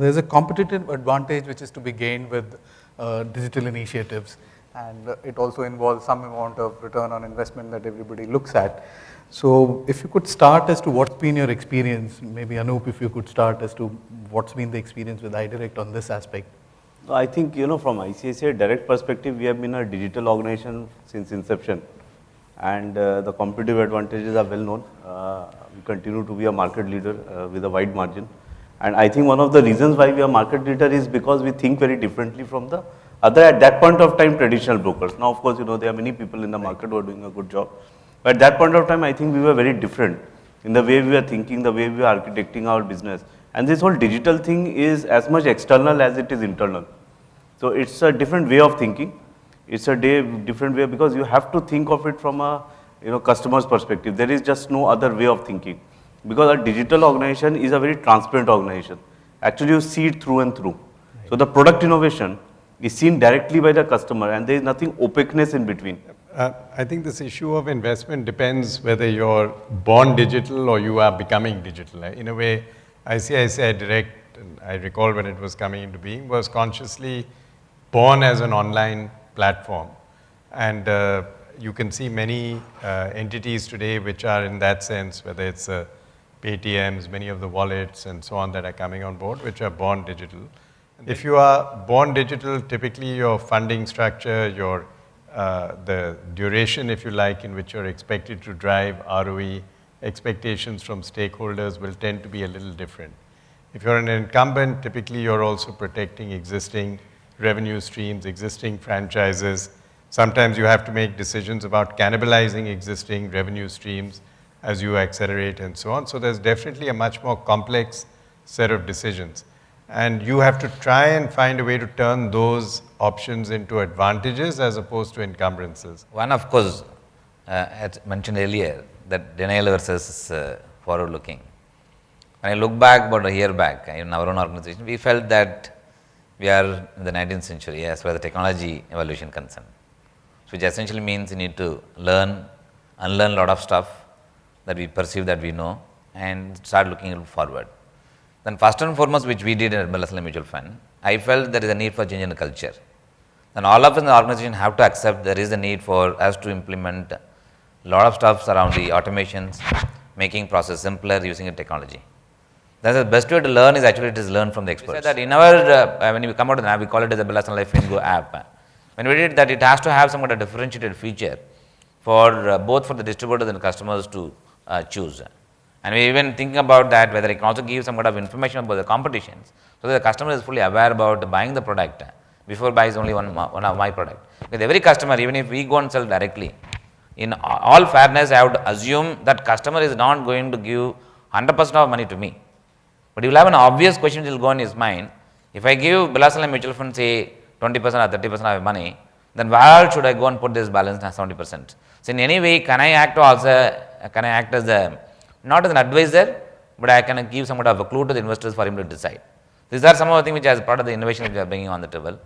there's a competitive advantage which is to be gained with digital initiatives, and it also involves some amount of return on investment that everybody looks at. So if you could start as to what's been your experience, maybe Anup, if you could start as to what's been the experience with iDirect on this aspect. I think, from ICICI Direct perspective, we have been a digital organization since inception, and the competitive advantages are well known. We continue to be a market leader with a wide margin, and I think one of the reasons why we are market leader is because we think very differently from the other, at that point of time, traditional brokers. Now, of course, there are many people in the market who are doing a good job, but at that point of time, I think we were very different in the way we were thinking, the way we were architecting our business. And this whole digital thing is as much external as it is internal. So it's a different way of thinking. It's a different way, because you have to think of it from a customer's perspective. There is just no other way of thinking, because a digital organization is a very transparent organization. Actually, you see it through and through. Right. So the product innovation is seen directly by the customer, and there is nothing opaqueness in between. I think this issue of investment depends whether you're born digital or you are becoming digital. In a way, ICICI Direct, I recall when it was coming into being, was consciously born as an online platform. And you can see many entities today which are in that sense, whether it's Paytms, many of the wallets and so on that are coming on board, which are born digital. If you are born digital, typically your funding structure, your the duration, if you like, in which you're expected to drive ROE, expectations from stakeholders will tend to be a little different. If you're an incumbent, typically you're also protecting existing revenue streams, existing franchises. Sometimes you have to make decisions about cannibalizing existing revenue streams as you accelerate and so on. So there's definitely a much more complex set of decisions. And you have to try and find a way to turn those options into advantages as opposed to encumbrances. One, of course, as mentioned earlier, that denial versus forward looking. When I look back about a year back in our own organization, we felt that we are in the 19th century as far as the technology evolution concerned, which essentially means you need to learn, unlearn a lot of stuff that we perceive that we know, and start looking forward. Then first and foremost, which we did at Birla Mutual Fund, I felt there is a need for change in the culture. Then all of us in the organization have to accept there is a need for us to implement a lot of stuff around the automations, making process simpler using a technology. That's the best way to learn is actually it is learn from the experts. We said that in our, when we come out with an app, we call it as a Birla Sun Life Fingo app. When we did that, it has to have some kind of differentiated feature for both for the distributors and customers to choose. And we even thinking about that, whether it can also give some kind of information about the competitions, so that the customer is fully aware about buying the product before buys only one of my product. With every customer, even if we go and sell directly, in all fairness, I would assume that customer is not going to give 100% of money to me. But you will have an obvious question which will go in his mind. If I give Birla Sun Life Mutual Fund, say 20% or 30% of my money, then where should I go and put this balance as 70%? So in any way, can I act as a not as an advisor, but I can give some kind of a clue to the investors for him to decide. These are some of the things which as part of the innovation which we are bringing on the table.